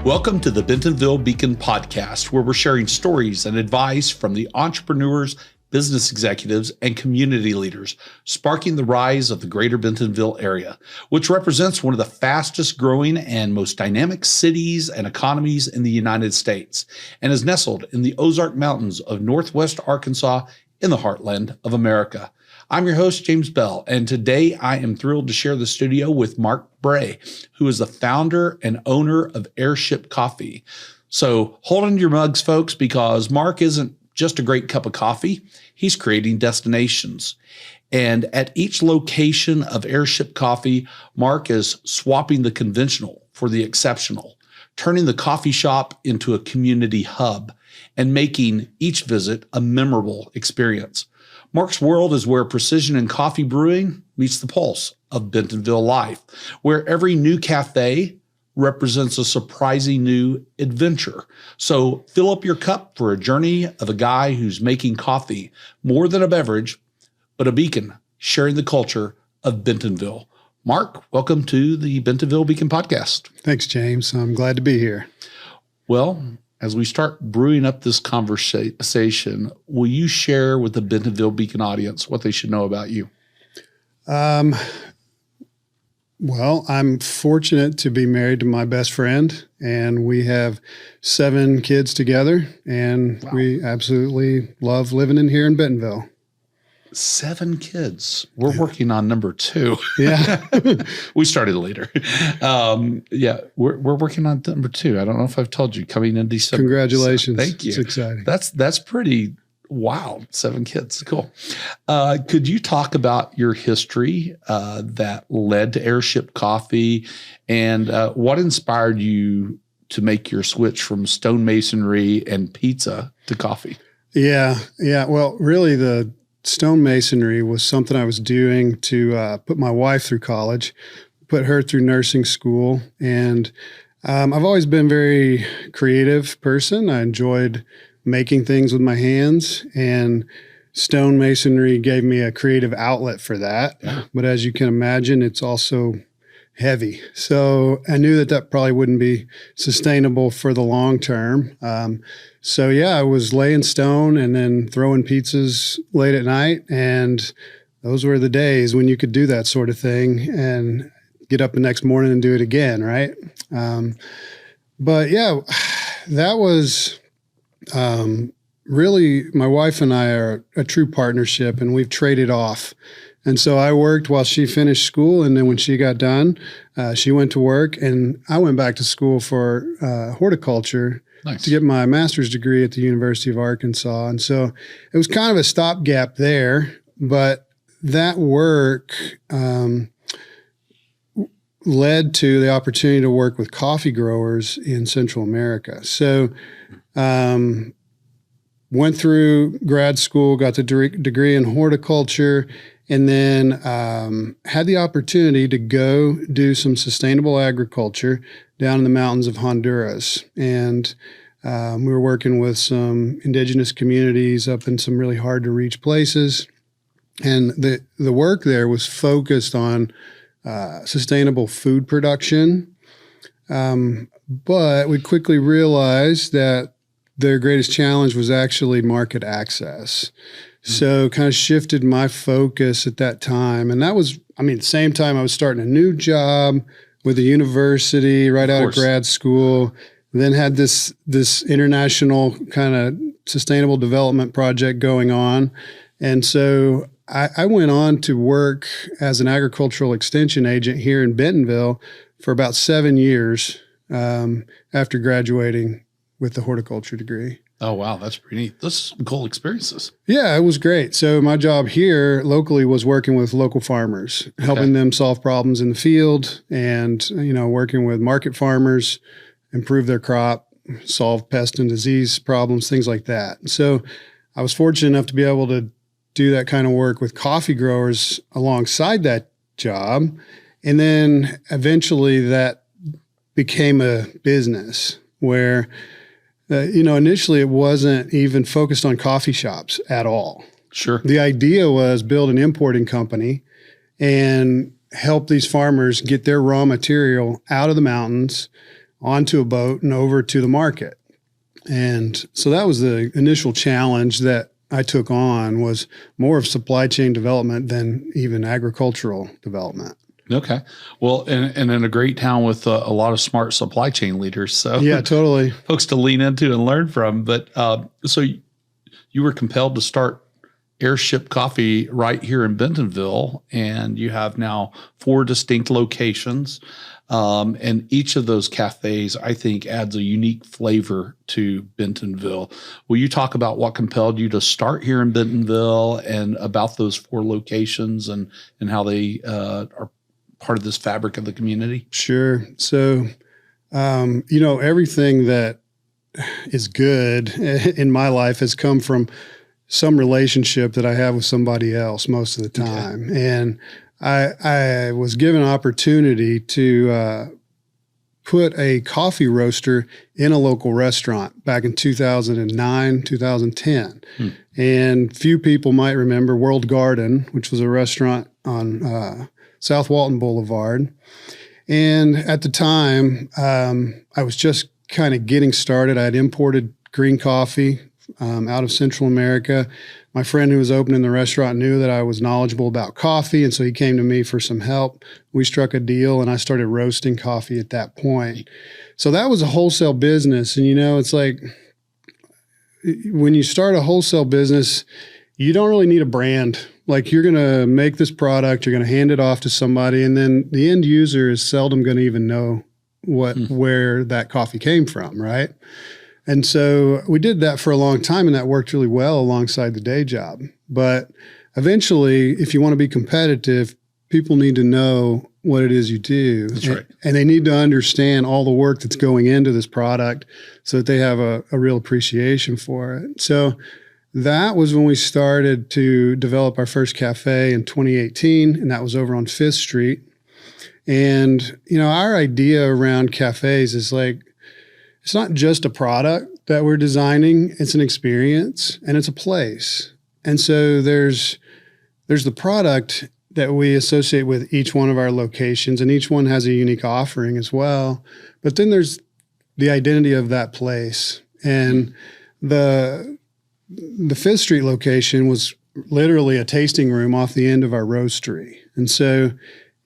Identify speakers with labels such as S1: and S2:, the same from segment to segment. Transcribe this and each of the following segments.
S1: Welcome to the Bentonville Beacon podcast, where we're sharing stories and advice from the entrepreneurs, business executives, and community leaders, sparking the rise of the greater Bentonville area, which represents one of the fastest growing and most dynamic cities and economies in the United States, and is nestled in the Ozark Mountains of Northwest Arkansas in the heartland of America. I'm your host, James Bell, and today I am thrilled to share the studio with Mark Bray, who is the founder and owner of Airship Coffee. So hold on to your mugs, folks, because Mark isn't just a great cup of coffee. He's creating destinations. And at each location of Airship Coffee, Mark is swapping the conventional for the exceptional, turning the coffee shop into a community hub, and making each visit a memorable experience. Mark's world is where precision in coffee brewing meets the pulse of Bentonville life, where every new cafe represents a surprising new adventure. So fill up your cup for a journey of a guy who's making coffee more than a beverage, but a beacon sharing the culture of Bentonville. Mark, welcome to the Bentonville Beacon podcast.
S2: Thanks, James. I'm glad to be here.
S1: Well, as we start brewing up this conversation, will you share with the Bentonville Beacon audience what they should know about you?
S2: Well, I'm fortunate to be married to my best friend, and we have 7 kids together, and
S1: Wow.
S2: We absolutely love living in here in Bentonville.
S1: 7 kids. We're working on number 2.
S2: Yeah.
S1: We started later. We're working on number 2. I don't know if I've told you, coming in December.
S2: Congratulations.
S1: So, thank you.
S2: It's exciting.
S1: That's pretty wild. 7 kids. Cool. Could you talk about your history that led to Airship Coffee, and what inspired you to make your switch from stonemasonry and pizza to coffee?
S2: Yeah. Well, really, the stonemasonry was something I was doing to put my wife through college, put her through nursing school. And I've always been a very creative person. I enjoyed making things with my hands, and stonemasonry gave me a creative outlet for that.
S1: Yeah.
S2: But as you can imagine, it's also heavy. So I knew that probably wouldn't be sustainable for the long term. I was laying stone and then throwing pizzas late at night. And those were the days when you could do that sort of thing and get up the next morning and do it again, right? That was really, my wife and I are a true partnership, and we've traded off. And so I worked while she finished school, and then when she got done, she went to work, and I went back to school for horticulture.
S1: Nice.
S2: To get my master's degree at the University of Arkansas. And so it was kind of a stopgap there, but that work led to the opportunity to work with coffee growers in Central America. So went through grad school, got the degree in horticulture, and then had the opportunity to go do some sustainable agriculture down in the mountains of Honduras. And we were working with some indigenous communities up in some really hard to reach places. And the work there was focused on sustainable food production. But we quickly realized that their greatest challenge was actually market access. So kind of shifted my focus at that time. And that was, the same time I was starting a new job with a university right out of grad school, then had this international kind of sustainable development project going on. And so I went on to work as an agricultural extension agent here in Bentonville for about 7 years after graduating with the horticulture degree.
S1: Oh, wow. That's pretty neat. Those are some cool experiences.
S2: Yeah, it was great. So my job here locally was working with local farmers, helping them solve problems in the field, and, working with market farmers, improve their crop, solve pest and disease problems, things like that. So I was fortunate enough to be able to do that kind of work with coffee growers alongside that job. And then eventually that became a business where initially it wasn't even focused on coffee shops at all.
S1: Sure.
S2: The idea was build an importing company and help these farmers get their raw material out of the mountains onto a boat and over to the market. And so that was the initial challenge that I took on, was more of supply chain development than even agricultural development.
S1: Okay. Well, and in a great town with a lot of smart supply chain leaders. So
S2: yeah, totally.
S1: Folks to lean into and learn from. But so you were compelled to start Airship Coffee right here in Bentonville, and you have now 4 distinct locations. And each of those cafes, I think, adds a unique flavor to Bentonville. Will you talk about what compelled you to start here in Bentonville and about those 4 locations and how they are part of this fabric of the community?
S2: Sure. So, everything that is good in my life has come from some relationship that I have with somebody else most of the time. Okay. And I was given an opportunity to put a coffee roaster in a local restaurant back in 2009, 2010. And few people might remember World Garden, which was a restaurant on South Walton Boulevard. And at the time, I was just kind of getting started. I had imported green coffee out of Central America. My friend who was opening the restaurant knew that I was knowledgeable about coffee, and so he came to me for some help. We struck a deal, and I started roasting coffee at that point. So that was a wholesale business. And, it's like when you start a wholesale business, you don't really need a brand. Like, you're going to make this product, you're going to hand it off to somebody, and then the end user is seldom going to even know where that coffee came from, right? And so we did that for a long time, and that worked really well alongside the day job. But eventually, if you want to be competitive, people need to know what it is you do.
S1: That's right.
S2: And they need to understand all the work that's going into this product so that they have a real appreciation for it. So that was when we started to develop our first cafe in 2018, and that was over on 5th Street. And, our idea around cafes is like, it's not just a product that we're designing, it's an experience and it's a place. And so there's the product that we associate with each one of our locations, and each one has a unique offering as well. But then there's the identity of that place. And the 5th Street location was literally a tasting room off the end of our roastery. And so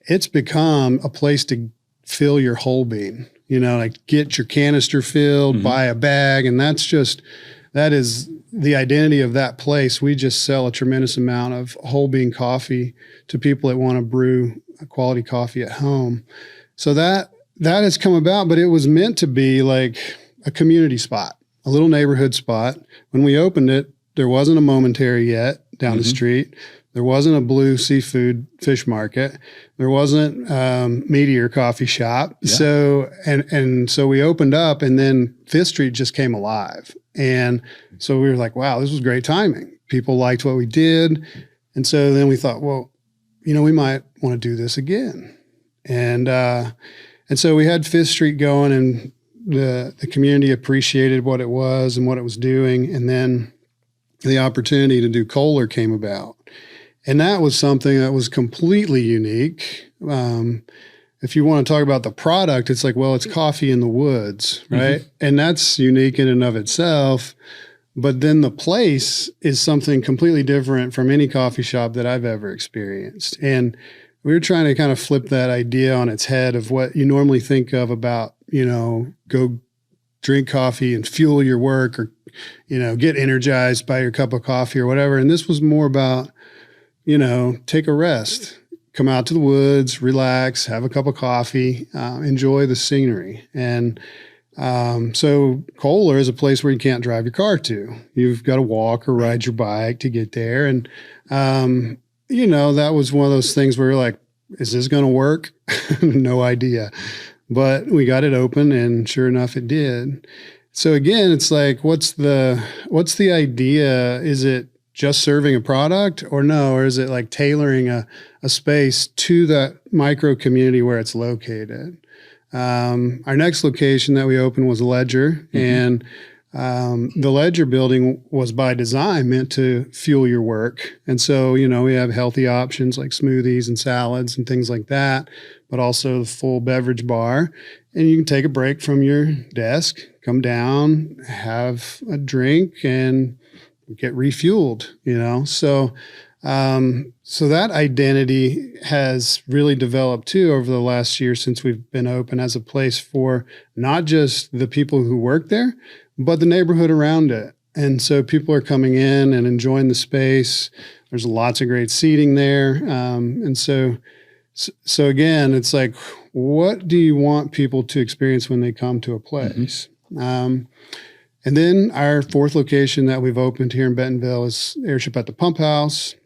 S2: it's become a place to fill your whole bean. Like get your canister filled, buy a bag. And that is the identity of that place. We just sell a tremendous amount of whole bean coffee to people that want to brew a quality coffee at home. So that has come about, but it was meant to be like a community spot, a little neighborhood spot. When we opened it, there wasn't a Momentary yet down the street. There wasn't a Blue Seafood Fish Market. There wasn't Meteor Coffee Shop. Yeah. So we opened up, and then 5th Street just came alive. And so we were like, wow, this was great timing. People liked what we did. And so then we thought, well, we might want to do this again. And so we had 5th Street going, and the community appreciated what it was and what it was doing. And then the opportunity to do Kohler came about. And that was something that was completely unique. If you want to talk about the product, it's like, well, it's coffee in the woods, right? And that's unique in and of itself. But then the place is something completely different from any coffee shop that I've ever experienced. And we were trying to kind of flip that idea on its head of what you normally think of about, go drink coffee and fuel your work, or, get energized by your cup of coffee or whatever. And this was more about, take a rest, come out to the woods, relax, have a cup of coffee, enjoy the scenery. And so Kohler is a place where you can't drive your car to. You've got to walk or ride your bike to get there. And, that was one of those things where you're like, is this going to work? No idea. But we got it open, and sure enough, it did. So again, it's like, what's the idea? Is it just serving a product, or no? Or is it like tailoring a space to that micro community where it's located? Our next location that we opened was Ledger, and The Ledger building was by design meant to fuel your work. And so, we have healthy options like smoothies and salads and things like that, but also the full beverage bar. And you can take a break from your desk, come down, have a drink, and get refueled, So that identity has really developed too over the last year since we've been open as a place for not just the people who work there, but the neighborhood around it. And so people are coming in and enjoying the space. There's lots of great seating there. And so again, it's like, what do you want people to experience when they come to a place? And then our fourth location that we've opened here in Bentonville is Airship at the Pump House.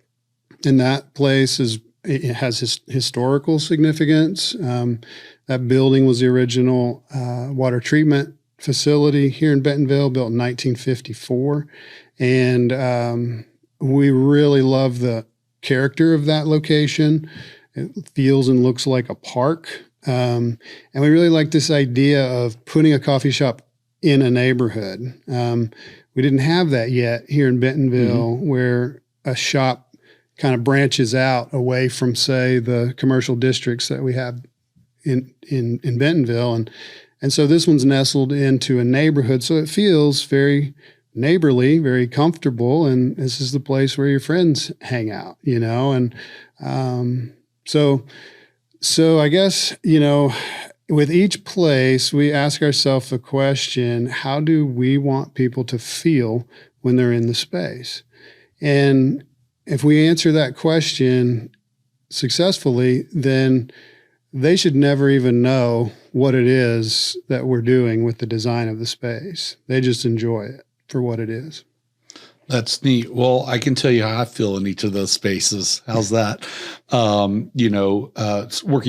S2: And that place it has historical significance. That building was the original water treatment facility here in Bentonville, built in 1954. And we really love the character of that location. It feels and looks like a park. And we really like this idea of putting a coffee shop in a neighborhood. We didn't have that yet here in Bentonville, where a shop kind of branches out away from, say, the commercial districts that we have in Bentonville. And so this one's nestled into a neighborhood. So it feels very neighborly, very comfortable. And this is the place where your friends hang out, And so I guess, with each place, we ask ourselves the question, how do we want people to feel when they're in the space? And if we answer that question successfully, then they should never even know what it is that we're doing with the design of the space. They just enjoy it for what it is.
S1: That's neat. Well, I can tell you how I feel in each of those spaces. How's that? Working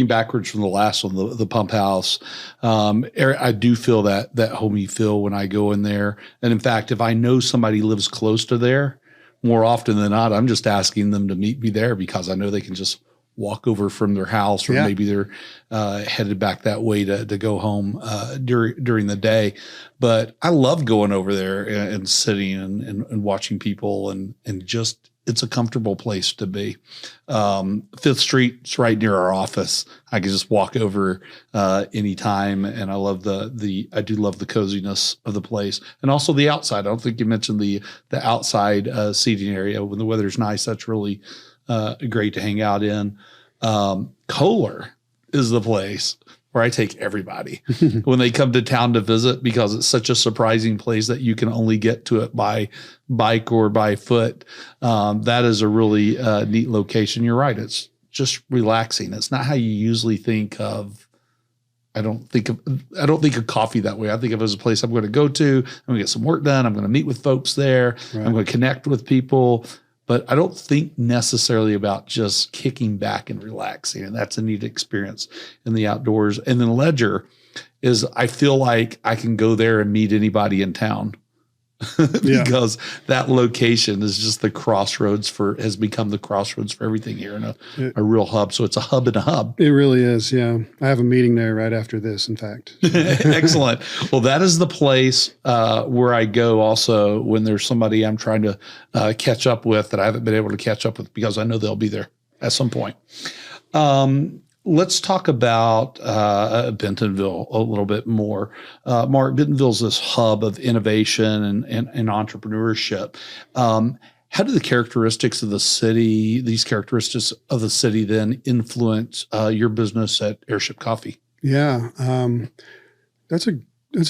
S1: backwards from the last one, the Pump House. I do feel that homey feel when I go in there. And in fact, if I know somebody lives close to there, more often than not, I'm just asking them to meet me there because I know they can just walk over from their house, or maybe they're headed back that way to go home during the day. But I love going over there and sitting and watching people and just, it's a comfortable place to be. 5th Street's right near our office. I can just walk over anytime, and I love I do love the coziness of the place, and also the outside. I don't think you mentioned the outside seating area. When the weather's nice, that's really great to hang out in. Kohler is the place where I take everybody when they come to town to visit, because it's such a surprising place that you can only get to it by bike or by foot. That is a really neat location. You're right. It's just relaxing. It's not how you usually think of. I don't think of coffee that way. I think of it as a place I'm going to go to. I'm going to get some work done. I'm going to meet with folks there. Right. I'm going to connect with people. But I don't think necessarily about just kicking back and relaxing. And that's a neat experience in the outdoors. And then Ledger is, I feel like I can go there and meet anybody in town because that location is just has become the crossroads for everything here, and a real hub. So it's a hub and a hub.
S2: It really is. Yeah. I have a meeting there right after this, in fact.
S1: Excellent. Well, that is the place where I go also when there's somebody I'm trying to catch up with that I haven't been able to catch up with, because I know they'll be there at some point. Let's talk about Bentonville a little bit more. Mark, Bentonville's this hub of innovation and entrepreneurship. How do the characteristics of the city, then influence your business at Airship Coffee?
S2: Yeah, that's a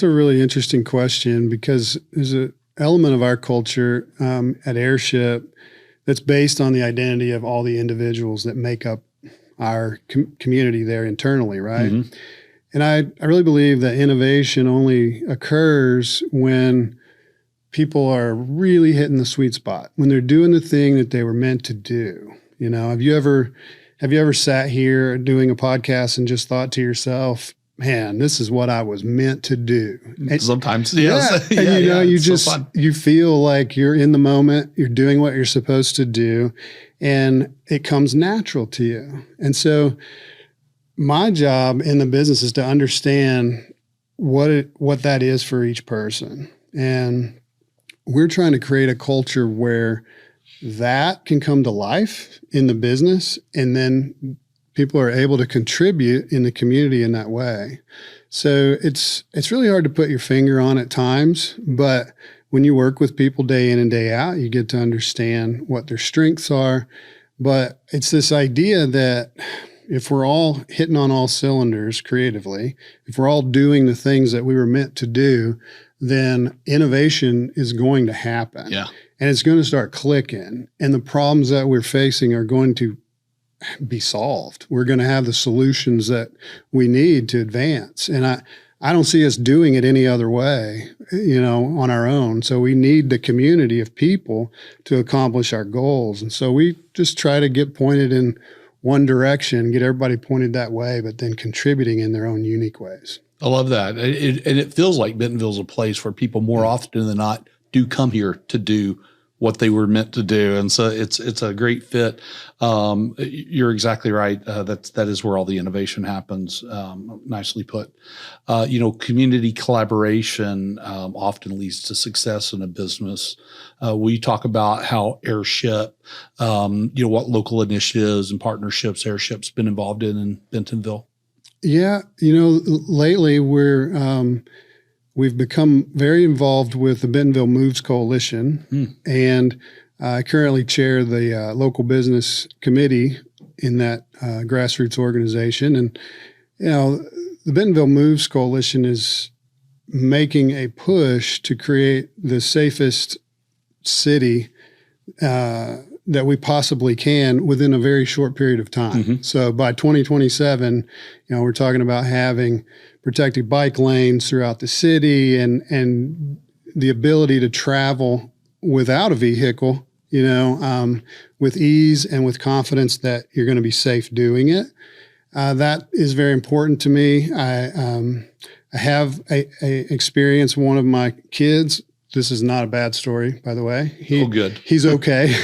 S2: really interesting question, because there's an element of our culture at Airship that's based on the identity of all the individuals that make up our community there internally, right? Mm-hmm. And I really believe that innovation only occurs when people are really hitting the sweet spot, when they're doing the thing that they were meant to do. Have you ever sat here doing a podcast and just thought to yourself, man, this is what I was meant to do? And,
S1: sometimes, yes.
S2: Yeah. And you feel like you're in the moment, you're doing what you're supposed to do, and it comes natural to you. And so my job in the business is to understand what that is for each person. And we're trying to create a culture where that can come to life in the business, and then people are able to contribute in the community in that way. So it's really hard to put your finger on at times, but when you work with people day in and day out, you get to understand what their strengths are. But it's this idea that if we're all hitting on all cylinders creatively, if we're all doing the things that we were meant to do, then innovation is going to happen.
S1: Yeah.
S2: And it's going to start clicking. And the problems that we're facing are going to be solved. We're going to have the solutions that we need to advance. And I don't see us doing it any other way, on our own. So we need the community of people to accomplish our goals. And so we just try to get pointed in one direction, get everybody pointed that way, but then contributing in their own unique ways.
S1: I love that. And it feels like Bentonville's a place where people more often than not do come here to do what they were meant to do. And so it's a great fit. You're exactly right. That is where all the innovation happens. Nicely put. Community collaboration often leads to success in a business. We talk about how Airship, what local initiatives and partnerships Airship's been involved in Bentonville.
S2: Yeah. Lately we've become very involved with the Bentonville Moves Coalition, and I currently chair the local business committee in that grassroots organization. And, the Bentonville Moves Coalition is making a push to create the safest city that we possibly can within a very short period of time. Mm-hmm. So by 2027, we're talking about having protected bike lanes throughout the city and the ability to travel without a vehicle, with ease and with confidence that you're going to be safe doing it. That is very important to me. I have experienced one of my kids. This is not a bad story, by the way.
S1: Good.
S2: He's okay.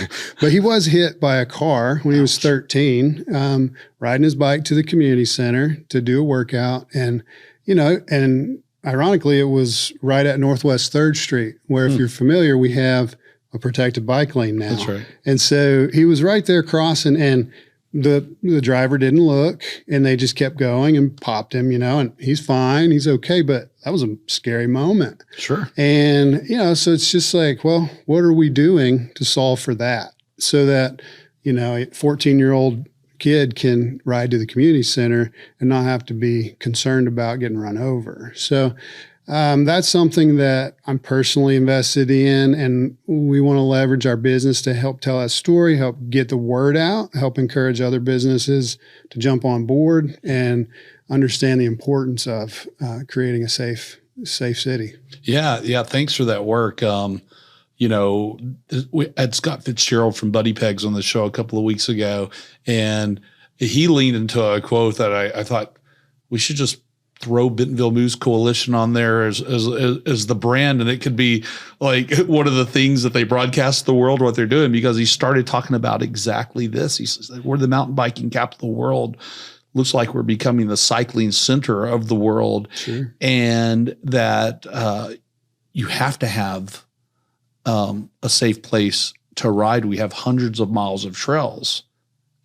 S2: But he was hit by a car when he was 13, riding his bike to the community center to do a workout. And, and ironically, it was right at Northwest 3rd Street, where if you're familiar, we have a protected bike lane now.
S1: That's right.
S2: And so he was right there crossing, and the driver didn't look, and they just kept going and popped him, and he's fine. He's okay. But that was a scary moment.
S1: Sure.
S2: And, so it's just like, well, what are we doing to solve for that? So that, a 14-year-old kid can ride to the community center and not have to be concerned about getting run over. So that's something that I'm personally invested in, and we want to leverage our business to help tell that story, help get the word out, help encourage other businesses to jump on board and understand the importance of creating a safe city. Yeah.
S1: Thanks for that work. We had Scott Fitzgerald from Buddy Pegs on the show a couple of weeks ago, and he leaned into a quote that I thought we should just throw Bentonville Moves Coalition on there as the brand, and it could be like one of the things that they broadcast to the world what they're doing, because he started talking about exactly this. He says, we're the mountain biking capital of the world. Looks like we're becoming the cycling center of the world.
S2: Sure. And
S1: that you have to have a safe place to ride. We have hundreds of miles of trails,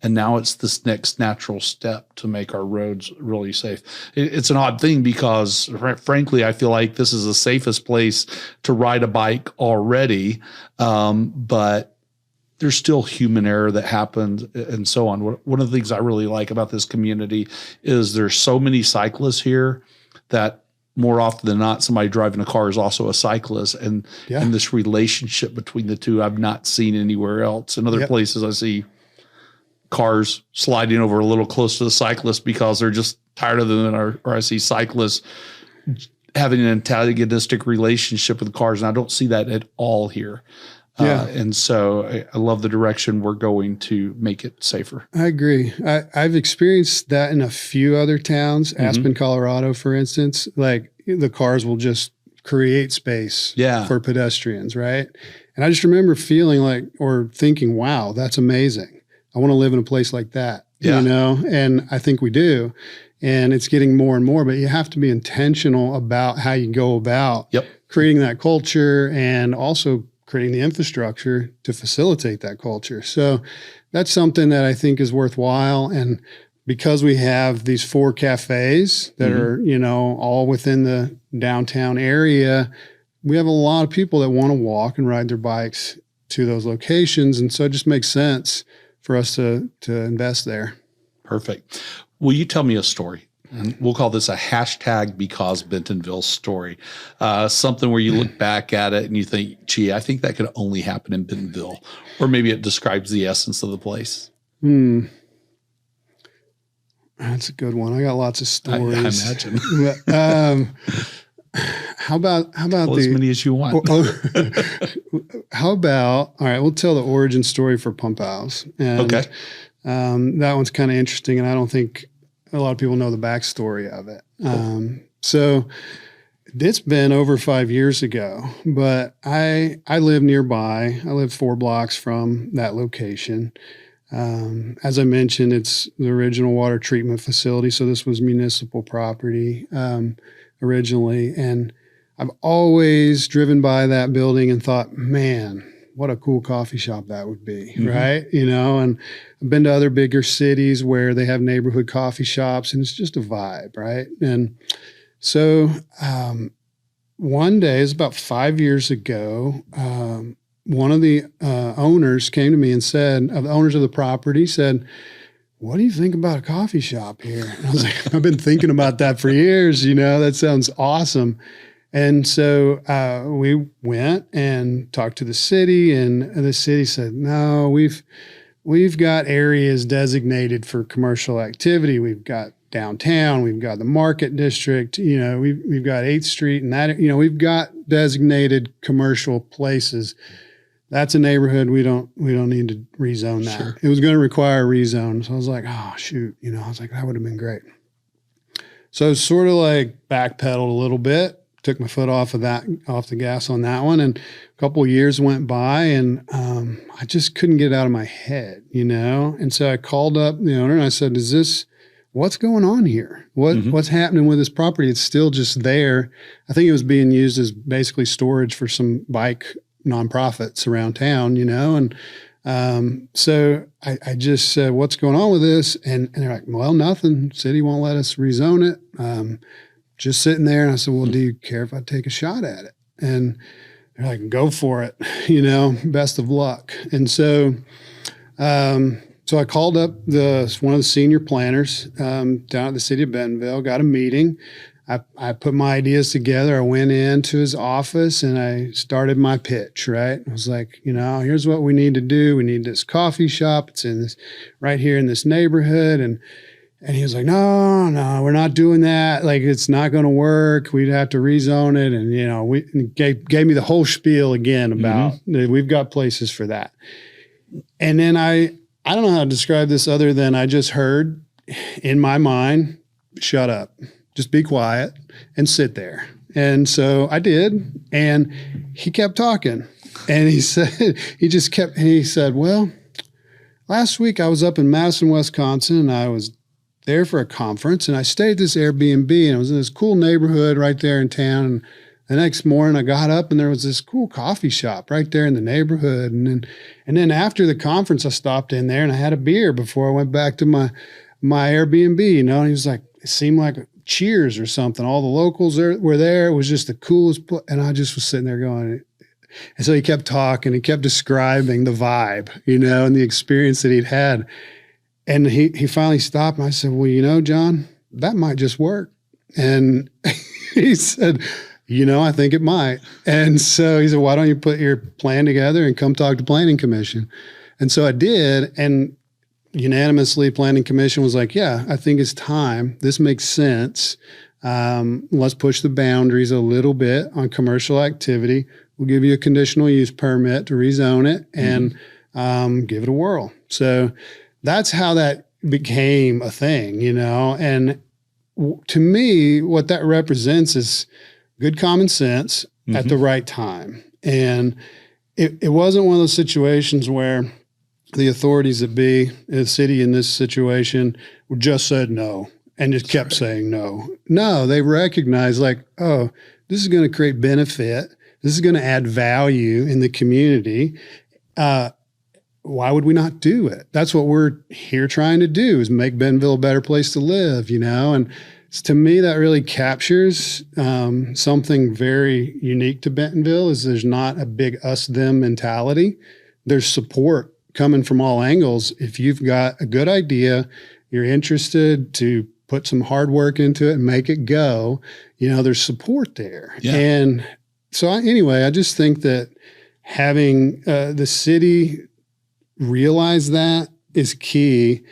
S1: and now it's this next natural step to make our roads really safe. It's an odd thing because, frankly, I feel like this is the safest place to ride a bike already, but there's still human error that happens and so on. One of the things I really like about this community is there's so many cyclists here that more often than not, somebody driving a car is also a cyclist. And this relationship between the two, I've not seen anywhere else. In other places, I see cars sliding over a little close to the cyclist because they're just tired of them, or I see cyclists having an antagonistic relationship with cars, and I don't see that at all here. And so I love the direction we're going to make it safer.
S2: I agree. I've experienced that in a few other towns, Aspen, Colorado, for instance. Like the cars will just create space for pedestrians, right? And I just remember feeling like, or thinking, wow, that's amazing. I want to live in a place like that, and I think we do. And it's getting more and more, but you have to be intentional about how you go about creating that culture and also creating the infrastructure to facilitate that culture. So that's something that I think is worthwhile. And because we have these 4 cafes that are, all within the downtown area, we have a lot of people that want to walk and ride their bikes to those locations. And so it just makes sense for us to invest there.
S1: Perfect. Will you tell me a story? And we'll call this a hashtag because Bentonville story. Something where you look back at it and you think, gee, I think that could only happen in Bentonville. Or maybe it describes the essence of the place.
S2: That's a good one. I got lots of stories.
S1: I imagine.
S2: How about
S1: as many as you want.
S2: How about, all right, we'll tell the origin story for Pump House. And,
S1: okay.
S2: That one's kind of interesting, and I don't think a lot of people know the backstory of it. So it's been over 5 years ago, but I live nearby. I live 4 blocks from that location. As I mentioned, it's the original water treatment facility. So this was municipal property originally. And I've always driven by that building and thought, man, what a cool coffee shop that would be, right? And I've been to other bigger cities where they have neighborhood coffee shops, and it's just a vibe, right? And so one day, it's about 5 years ago, one of the owners came to me and said, the owners of the property said, what do you think about a coffee shop here? And I was like, I've been thinking about that for years, that sounds awesome. And so we went and talked to the city, and the city said, no, we've got areas designated for commercial activity. We've got downtown, we've got the market district, we've got 8th Street, and that, we've got designated commercial places. That's a neighborhood we don't need to rezone that. Sure. It was going to require a rezone. So I was like, oh shoot, I was like, that would have been great. So sort of like backpedaled a little bit, took my foot off the gas on that one. And a couple of years went by, and I just couldn't get it out of my head, And so I called up the owner and I said, what's going on here? What's happening with this property? It's still just there. I think it was being used as basically storage for some bike nonprofits around town, and so I just said, what's going on with this? And they're like, well, nothing. City won't let us rezone it. Just sitting there. And I said, well, do you care if I take a shot at it? And they're like, go for it, best of luck. And so I called up one of the senior planners down at the city of Bentonville, got a meeting. I put my ideas together. I went into his office and I started my pitch, right? I was like, here's what we need to do. We need this coffee shop. It's in this right here in this neighborhood. And he was like, no, we're not doing that. Like, it's not going to work. We'd have to rezone it. And, we gave me the whole spiel again about we've got places for that. And then I don't know how to describe this other than I just heard in my mind, shut up. Just be quiet and sit there. And so I did. And he kept talking. And he said, well, last week I was up in Madison, Wisconsin, and I was there for a conference. And I stayed at this Airbnb, and it was in this cool neighborhood right there in town. And the next morning I got up, and there was this cool coffee shop right there in the neighborhood. And then after the conference, I stopped in there and I had a beer before I went back to my Airbnb, And he was like, it seemed like Cheers or something. All the locals were there. It was just the coolest and I just was sitting there going, and so he kept talking, he kept describing the vibe, and the experience that he'd had. And he finally stopped, and I said, well, John, that might just work. And he said, I think it might. And so he said, why don't you put your plan together and come talk to Planning Commission? And so I did, and unanimously, Planning Commission was like, yeah, I think it's time. This makes sense. Let's push the boundaries a little bit on commercial activity. We'll give you a conditional use permit to rezone it and give it a whirl. So that's how that became a thing, And to me, what that represents is good common sense at the right time. And it wasn't one of those situations where the authorities that be in the city in this situation just said no and just kept saying no. No, they recognized like, oh, this is going to create benefit. This is going to add value in the community. Why would we not do it? That's what we're here trying to do, is make Bentonville a better place to live, and to me, that really captures something very unique to Bentonville. Is there's not a big us them mentality. There's support coming from all angles. If you've got a good idea, you're interested to put some hard work into it and make it go, there's support there.
S1: Yeah.
S2: And so I just think that having the city realize that is key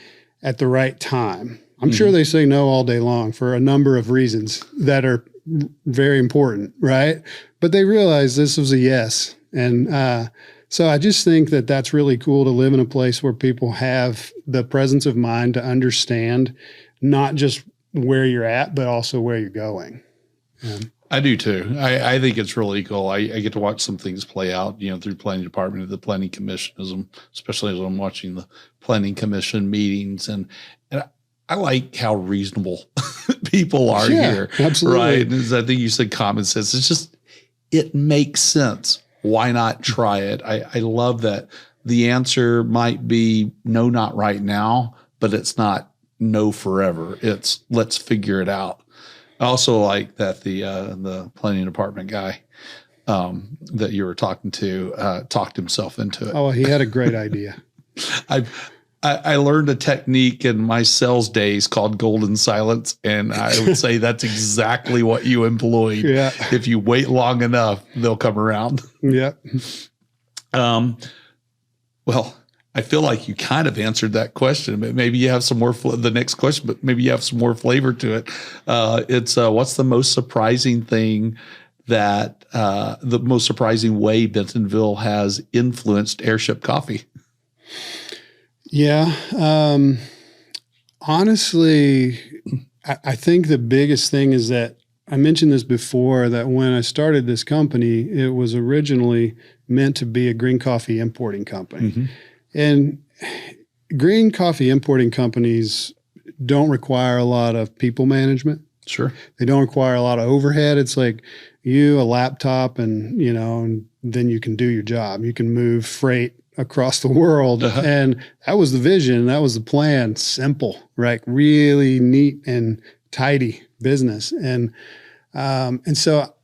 S2: at the right time. I'm sure they say no all day long for a number of reasons that are very important, right? But they realize this was a yes. And so I just think that that's really cool to live in a place where people have the presence of mind to understand not just where you're at, but also where you're going.
S1: I do too. I think it's really cool. I get to watch some things play out, through planning department, the planning commission, especially as I'm watching the planning commission meetings, and I like how reasonable people are here.
S2: Absolutely.
S1: Right. And I think you said common sense. It makes sense. Why not try it? I love that the answer might be no, not right now, but it's not no forever. It's let's figure it out. I also like that the planning department guy that you were talking to talked himself into it.
S2: Oh, he had a great idea.
S1: I learned a technique in my sales days called golden silence, and I would say that's exactly what you employed.
S2: Yeah.
S1: If you wait long enough, they'll come around.
S2: Yeah.
S1: Well, I feel like you kind of answered that question, but maybe you have some more, the next question, but maybe you have some more flavor to it. It's what's the most surprising thing the most surprising way Bentonville has influenced Airship Coffee?
S2: Yeah. Honestly, I think the biggest thing is that I mentioned this before, that when I started this company, it was originally meant to be a green coffee importing company. Mm-hmm. And green coffee importing companies don't require a lot of people management.
S1: Sure.
S2: They don't require a lot of overhead. It's like a laptop and then you can do your job. You can move freight across the world. Uh-huh. And that was the vision. That was the plan. Simple, right? Really neat and tidy business. And so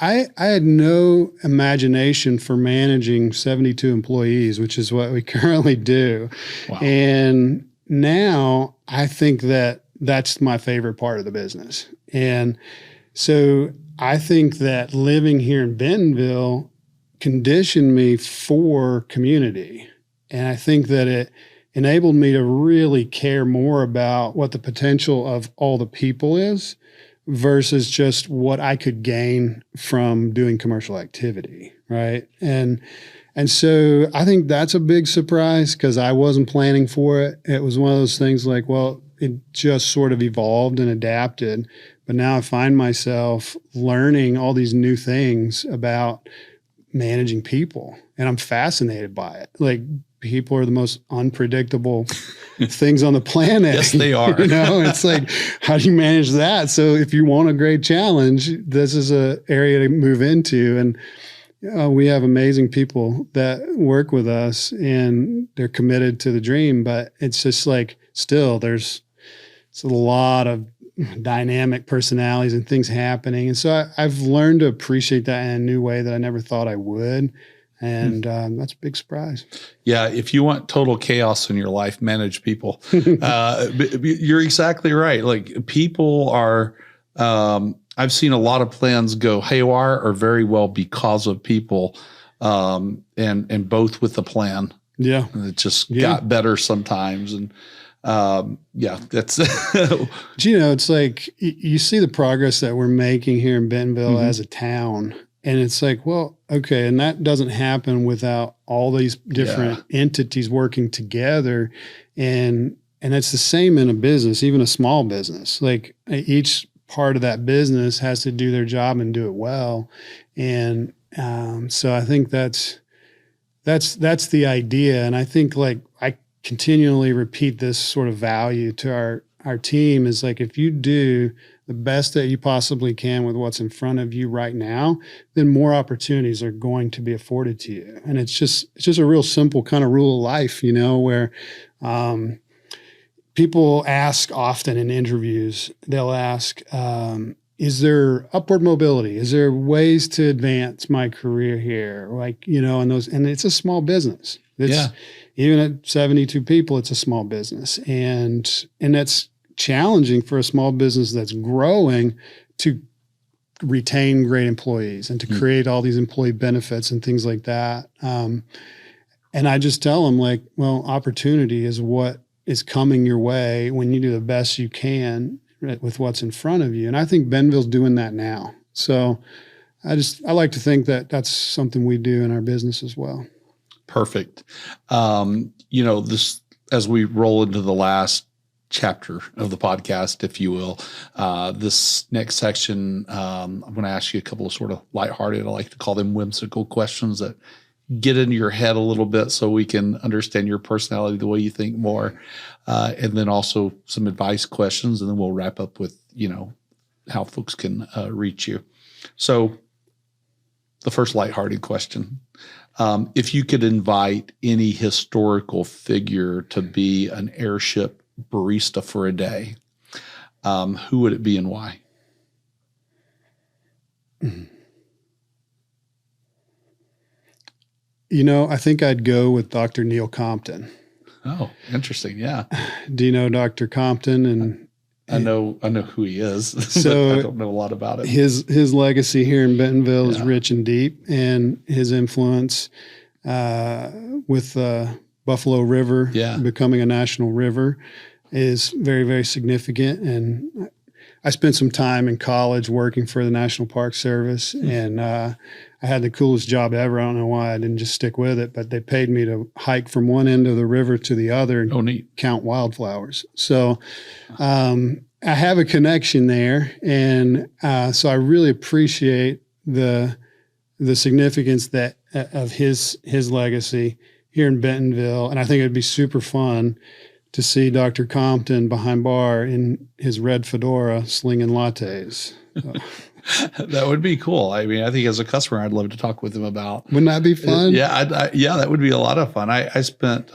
S2: I had no imagination for managing 72 employees, which is what we currently do. Wow. And now I think that that's my favorite part of the business. And so I think that living here in Bentonville conditioned me for community. And I think that it enabled me to really care more about what the potential of all the people is versus just what I could gain from doing commercial activity, right? And so I think that's a big surprise because I wasn't planning for it. It was one of those things like, well, it just sort of evolved and adapted. But now I find myself learning all these new things about managing people, and I'm fascinated by it. Like, people are the most unpredictable things on the planet.
S1: Yes, they are.
S2: It's like, how do you manage that? So if you want a great challenge, this is an area to move into. And we have amazing people that work with us and they're committed to the dream, but it's just like, still it's a lot of dynamic personalities and things happening. And so I've learned to appreciate that in a new way that I never thought I would. And that's a big surprise.
S1: Yeah. If you want total chaos in your life, manage people. You're exactly right. Like, people are, I've seen a lot of plans go haywire or very well because of people, and both with the plan.
S2: Yeah.
S1: It just got better sometimes. And that's,
S2: it's like, you see the progress that we're making here in Bentonville as a town. And it's like, well, okay. And that doesn't happen without all these different entities working together. And it's the same in a business, even a small business. Like, each part of that business has to do their job and do it well. And so I think that's the idea. And I think, like, I continually repeat this sort of value to our team is like, if you do the best that you possibly can with what's in front of you right now, then more opportunities are going to be afforded to you. And it's just a real simple kind of rule of life, where people ask often in interviews, they'll ask, is there upward mobility? Is there ways to advance my career here? Like, and it's a small business. Even at 72 people, it's a small business. And that's challenging for a small business that's growing to retain great employees and to create all these employee benefits and things like that. And I just tell them, like, well, opportunity is what is coming your way when you do the best you can with what's in front of you. And I think Bentonville's doing that now. So I like to think that that's something we do in our business as well.
S1: Perfect. This, as we roll into the last chapter of the podcast, if you will, this next section, I'm going to ask you a couple of sort of lighthearted, I like to call them whimsical questions that get into your head a little bit so we can understand your personality, the way you think more. And then also some advice questions, and then we'll wrap up with, how folks can reach you. So the first lighthearted question, if you could invite any historical figure to be an airship barista for a day, who would it be and why?
S2: I think I'd go with Dr. Neil Compton.
S1: Oh, interesting. Yeah.
S2: Do you know Dr. Compton? And
S1: I know who he is,
S2: so
S1: but I don't know a lot about it.
S2: His legacy here in Bentonville is rich and deep, and his influence with the Buffalo River becoming a national river is very, very significant. And I spent some time in college working for the National Park Service, and I had the coolest job ever. I don't know why I didn't just stick with it, but they paid me to hike from one end of the river to the other and count wildflowers. So I have a connection there, and so I really appreciate the significance of his legacy here in Bentonville, and I think it'd be super fun to see Dr. Compton behind bar in his red fedora slinging lattes. So.
S1: That would be cool. I mean, I think as a customer, I'd love to talk with him about.
S2: Wouldn't that be fun?
S1: Yeah, that would be a lot of fun. I spent,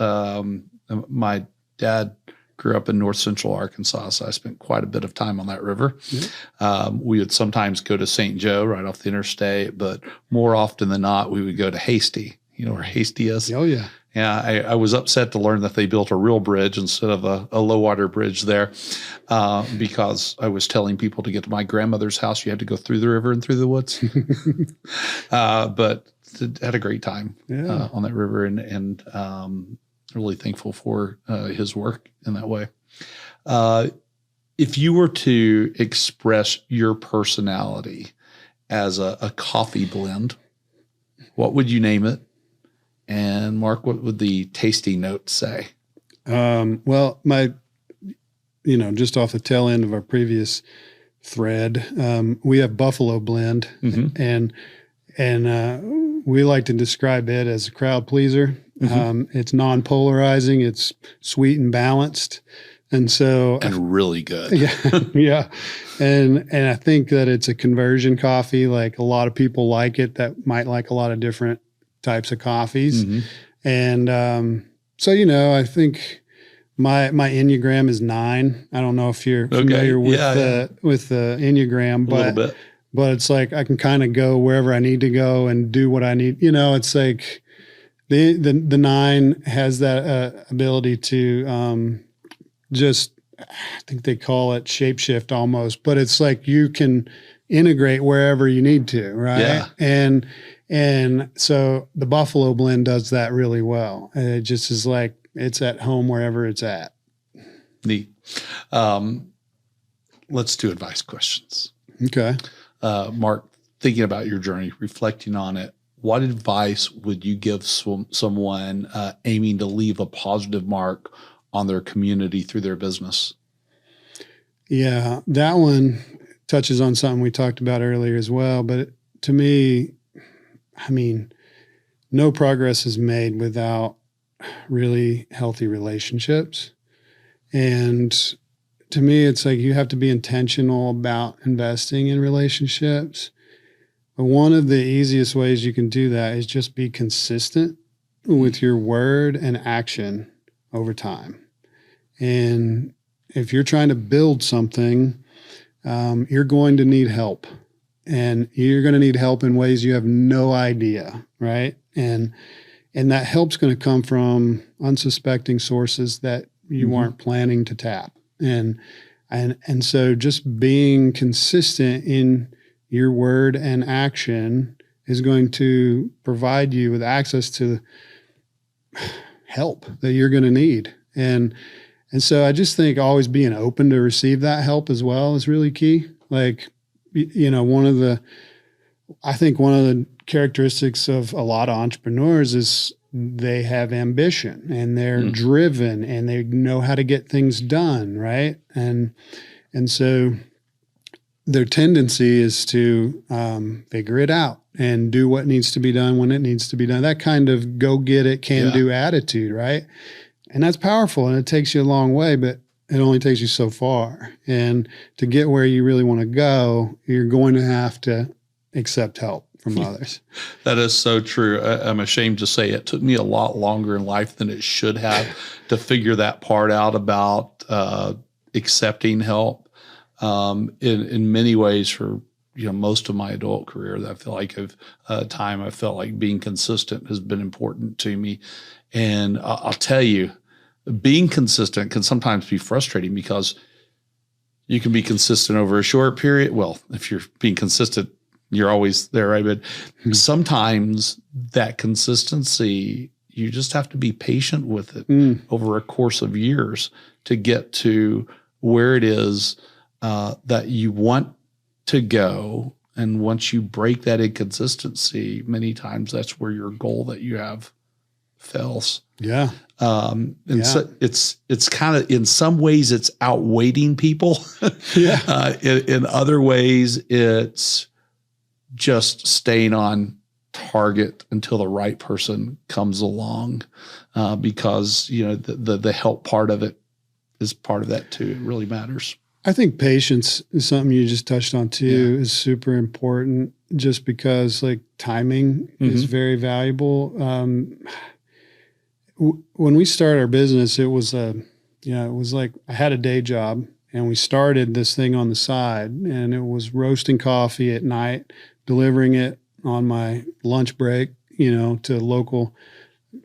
S1: my dad grew up in north central Arkansas, so I spent quite a bit of time on that river. Mm-hmm. We would sometimes go to St. Joe right off the interstate, but more often than not, we would go to Hasty. You know where Hasty is?
S2: Oh, yeah.
S1: Yeah, I was upset to learn that they built a real bridge instead of a low water bridge there, because I was telling people to get to my grandmother's house, you had to go through the river and through the woods. But had a great time on that river, and really thankful for his work in that way. If you were to express your personality as a coffee blend, what would you name it? And Mark, what would the tasty note say?
S2: Well, just off the tail end of our previous thread, we have Buffalo Blend, mm-hmm. and we like to describe it as a crowd pleaser. Mm-hmm. It's non-polarizing, it's sweet and balanced, and
S1: really good.
S2: Yeah. And I think that it's a conversion coffee. Like, a lot of people like it that might like a lot of different types of coffees. Mm-hmm. And I think my Enneagram is 9. I don't know if you're familiar with the Enneagram, but it's like I can kind of go wherever I need to go and do what I need. It's like the 9 has that ability to I think they call it shapeshift almost, but it's like you can integrate wherever you need to, right? Yeah. And so the Buffalo Blend does that really well. And it just is like, it's at home wherever it's at.
S1: Neat. Let's do advice questions.
S2: Okay.
S1: Mark, thinking about your journey, reflecting on it, what advice would you give someone aiming to leave a positive mark on their community through their business?
S2: Yeah, that one touches on something we talked about earlier as well. But to me, no progress is made without really healthy relationships. And to me, it's like you have to be intentional about investing in relationships. But one of the easiest ways you can do that is just be consistent with your word and action over time. And if you're trying to build something, you're going to need help. And you're going to need help in ways you have no idea, right? And that help's going to come from unsuspecting sources that you weren't planning to tap. And so just being consistent in your word and action is going to provide you with access to help that you're going to need. And so I just think always being open to receive that help as well is really key. Like, you know, one of the characteristics of a lot of entrepreneurs is they have ambition and they're driven and they know how to get things done, right? And so their tendency is to figure it out and do what needs to be done when it needs to be done. That kind of go get it, can do attitude, right? And that's powerful and it takes you a long way, but it only takes you so far. And to get where you really want to go, you're going to have to accept help from others.
S1: That is so true. I'm ashamed to say it took me a lot longer in life than it should have to figure that part out about accepting help. In many ways, for most of my adult career, that I feel like I felt like being consistent has been important to me. And I'll tell you, being consistent can sometimes be frustrating because you can be consistent over a short period. Well, if you're being consistent, you're always there, right? But sometimes that consistency, you just have to be patient with it over a course of years to get to where it is that you want to go. And once you break that inconsistency, many times that's where your goal that you have fails.
S2: Yeah.
S1: So it's kind of, in some ways it's outweighting people. In other ways, it's just staying on target until the right person comes along, because the help part of it is part of that too. It really matters.
S2: I think patience is something you just touched on too, is super important, just because like timing is very valuable. When we started our business, it was like I had a day job and we started this thing on the side, and it was roasting coffee at night, delivering it on my lunch break, to local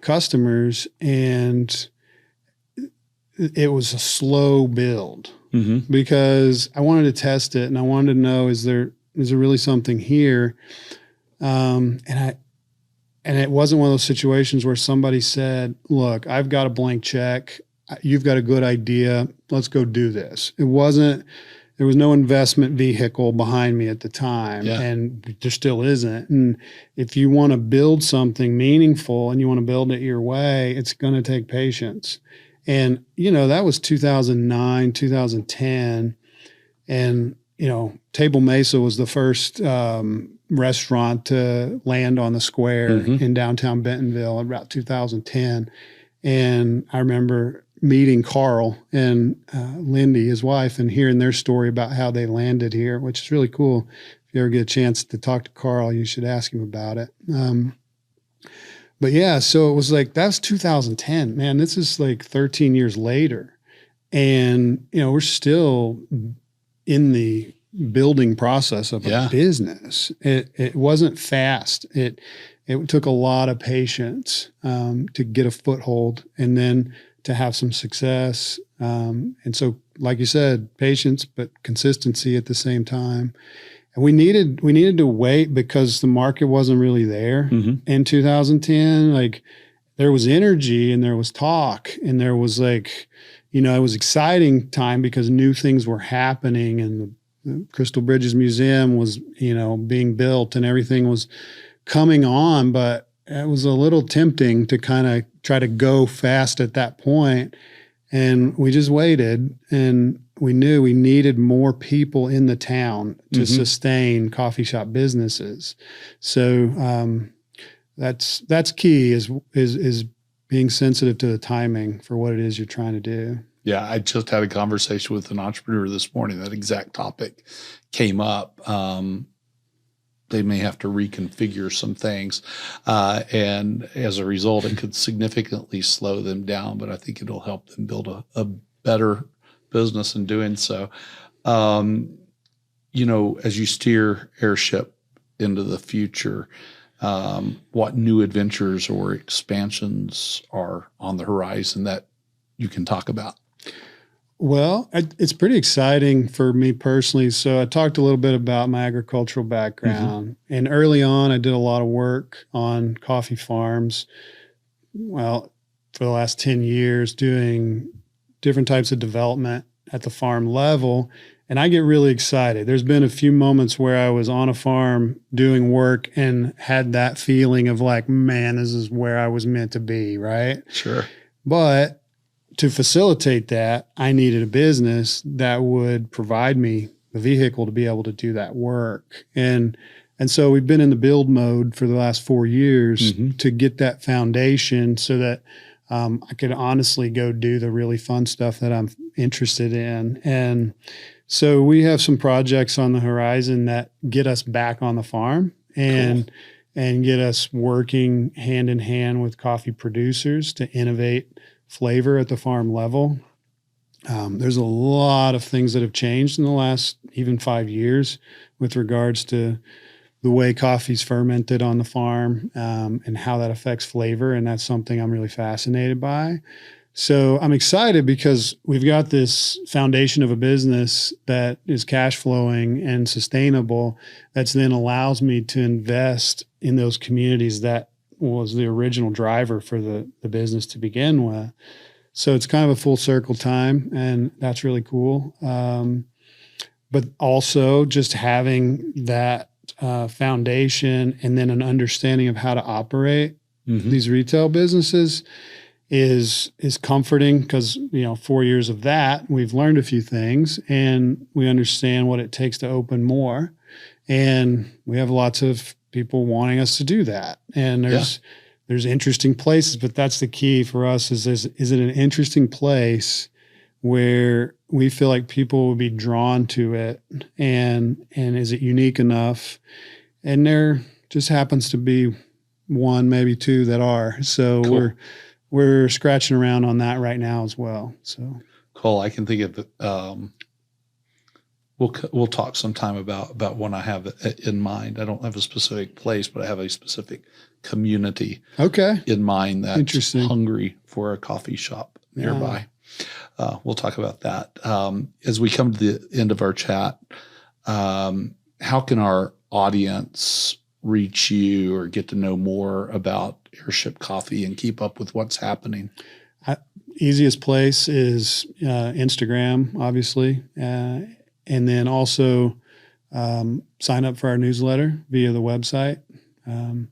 S2: customers. And it was a slow build because I wanted to test it and I wanted to know, is there really something here? And it wasn't one of those situations where somebody said, look, I've got a blank check. You've got a good idea. Let's go do this. There was no investment vehicle behind me at the time, and there still isn't. And if you want to build something meaningful and you want to build it your way, it's going to take patience. And, that was 2009, 2010. And, Table Mesa was the first restaurant to land on the square in downtown Bentonville about 2010. And I remember meeting Carl and Lindy, his wife, and hearing their story about how they landed here, which is really cool. If you ever get a chance to talk to Carl, you should ask him about it. But yeah, so it was like, that's 2010, man, this is like 13 years later. And, we're still in the building process of a business. It wasn't fast. It took a lot of patience to get a foothold and then to have some success. And so, like you said, patience, but consistency at the same time. And we needed to wait because the market wasn't really there in 2010. Like, there was energy and there was talk and there was like, it was exciting time because new things were happening, and the Crystal Bridges Museum was, being built and everything was coming on, but it was a little tempting to kind of try to go fast at that point. And we just waited, and we knew we needed more people in the town to sustain coffee shop businesses. So that's key is being sensitive to the timing for what it is you're trying to do.
S1: Yeah, I just had a conversation with an entrepreneur this morning. That exact topic came up. They may have to reconfigure some things. And as a result, it could significantly slow them down, but I think it'll help them build a better business in doing so. You know, as you steer Airship into the future, what new adventures or expansions are on the horizon that you can talk about?
S2: Well, it's pretty exciting for me personally. So I talked a little bit about my agricultural background, and early on, I did a lot of work on coffee farms. Well, for the last 10 years, doing different types of development at the farm level. And I get really excited. There's been a few moments where I was on a farm doing work and had that feeling of like, man, this is where I was meant to be, right?
S1: Sure.
S2: But to facilitate that, I needed a business that would provide me the vehicle to be able to do that work. And so we've been in the build mode for the last 4 years to get that foundation so that I could honestly go do the really fun stuff that I'm interested in. And so we have some projects on the horizon that get us back on the farm and get us working hand in hand with coffee producers to innovate flavor at the farm level. There's a lot of things that have changed in the last even 5 years with regards to the way coffee's fermented on the farm and how that affects flavor. And that's something I'm really fascinated by. So I'm excited because we've got this foundation of a business that is cash flowing and sustainable that's then allows me to invest in those communities that was the original driver for the business to begin with. So it's kind of a full circle time, and that's really cool. But also just having that foundation and then an understanding of how to operate these retail businesses is comforting because, 4 years of that, we've learned a few things and we understand what it takes to open more. And we have lots of people wanting us to do that. And there's interesting places, but that's the key for us is it an interesting place where we feel like people will be drawn to it and is it unique enough? And there just happens to be one, maybe two that are. So we're scratching around on that right now as well. So
S1: cool. I can think of we'll talk sometime about one I have in mind. I don't have a specific place, but I have a specific community in mind that's hungry for a coffee shop nearby. We'll talk about that. As we come to the end of our chat, how can our audience reach you or get to know more about Airship Coffee and keep up with what's happening?
S2: Easiest place is Instagram, obviously. And then also sign up for our newsletter via the website. And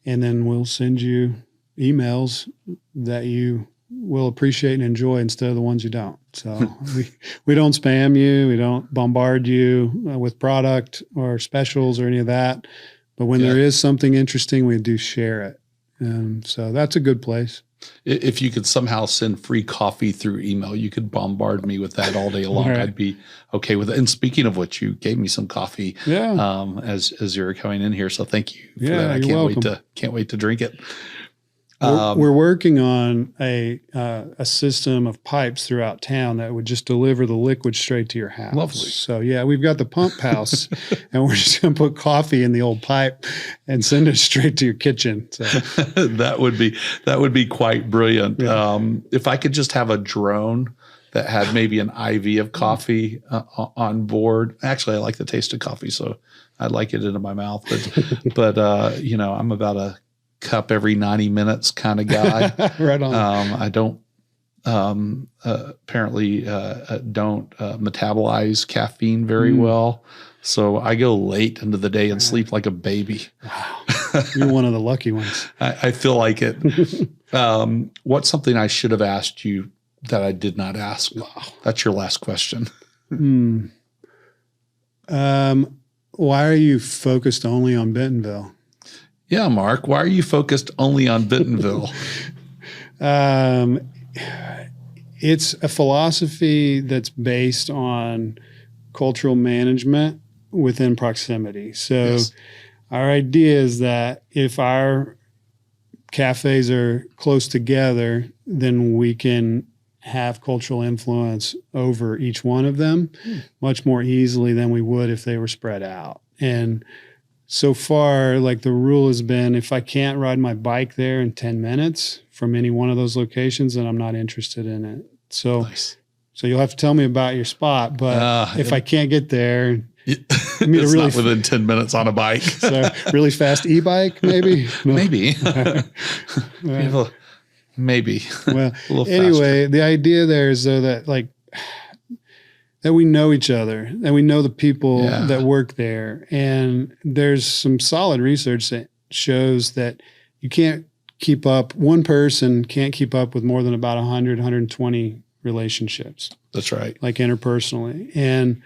S2: then we'll send you emails that you will appreciate and enjoy instead of the ones you don't. So we don't spam you. We don't bombard you with product or specials or any of that. But when there is something interesting, we do share it. So that's a good place.
S1: If you could somehow send free coffee through email, you could bombard me with that all day long. Right. I'd be okay with it. And speaking of which, you gave me some coffee as you were coming in here. So thank you for that. I can't wait to drink it.
S2: We're working on a system of pipes throughout town that would just deliver the liquid straight to your house.
S1: Lovely.
S2: So we've got the pump house, and we're just going to put coffee in the old pipe and send it straight to your kitchen. So
S1: that would be quite brilliant. Yeah. If I could just have a drone that had maybe an IV of coffee on board. Actually, I like the taste of coffee, so I'd like it into my mouth. But I'm about a cup every 90 minutes kind of guy.
S2: Right on.
S1: I don't apparently don't metabolize caffeine very well. So I go late into the day and sleep like a baby.
S2: Wow. You're one of the lucky ones.
S1: I feel like it. What's something I should have asked you that I did not ask? Wow. That's your last question.
S2: Why are you focused only on Bentonville?
S1: Yeah, Mark, why are you focused only on Bentonville?
S2: It's a philosophy that's based on cultural management within proximity. So
S1: Yes.
S2: our idea is that if our cafes are close together, then we can have cultural influence over each one of them much more easily than we would if they were spread out. And so far, like the rule has been, if I can't ride my bike there in 10 minutes from any one of those locations, then I'm not interested in it. So,
S1: Nice.
S2: so you'll have to tell me about your spot, but if I can't get there,
S1: It's
S2: really
S1: not within 10 minutes on a bike.
S2: so really fast e-bike, maybe? No.
S1: Maybe.
S2: Right.
S1: Maybe.
S2: Well,
S1: A little
S2: anyway, the idea there is though that like that we know each other and we know the people that work there. And there's some solid research that shows that you can't keep up, one person can't keep up with more than about 100, 120 relationships.
S1: That's right.
S2: Like interpersonally. And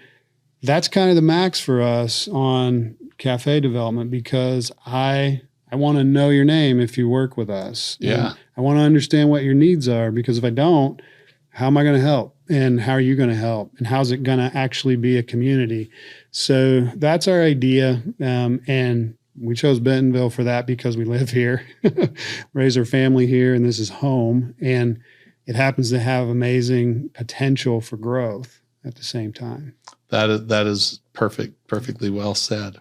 S2: that's kind of the max for us on cafe development, because I want to know your name if you work with us.
S1: Yeah.
S2: And I want to understand what your needs are, because if I don't, how am I going to help? And how are you going to help? And how's it going to actually be a community? So that's our idea. And we chose Bentonville for that because we live here, raise our family here, and this is home. And it happens to have amazing potential for growth at the same time.
S1: That is perfectly well said.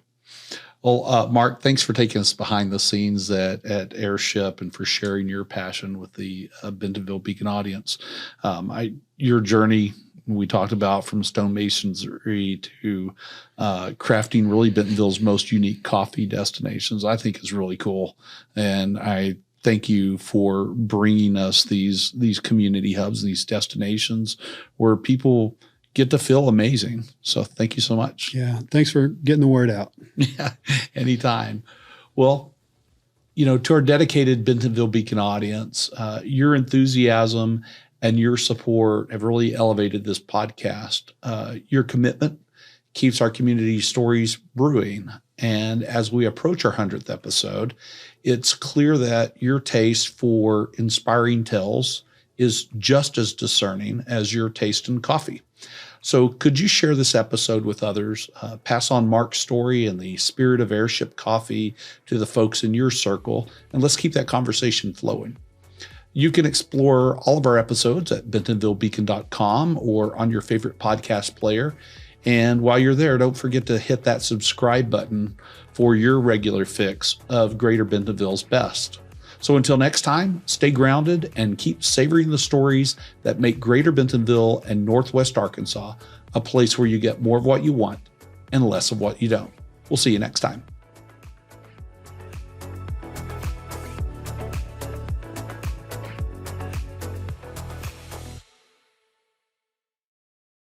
S1: Well, Mark, thanks for taking us behind the scenes at Airship and for sharing your passion with the Bentonville Beacon audience. Your journey, we talked about from stonemasonry to crafting really Bentonville's most unique coffee destinations, I think is really cool. And I thank you for bringing us these community hubs, these destinations where people get to feel amazing. So thank you so much.
S2: Yeah. Thanks for getting the word out.
S1: Yeah, anytime. Well, to our dedicated Bentonville Beacon audience, your enthusiasm and your support have really elevated this podcast. Your commitment keeps our community stories brewing. And as we approach our 100th episode, it's clear that your taste for inspiring tales is just as discerning as your taste in coffee. So could you share this episode with others, pass on Mark's story and the spirit of Airship Coffee to the folks in your circle, and let's keep that conversation flowing. You can explore all of our episodes at bentonvillebeacon.com or on your favorite podcast player. And while you're there, don't forget to hit that subscribe button for your regular fix of Greater Bentonville's best. So until next time, stay grounded and keep savoring the stories that make Greater Bentonville and Northwest Arkansas a place where you get more of what you want and less of what you don't. We'll see you next time.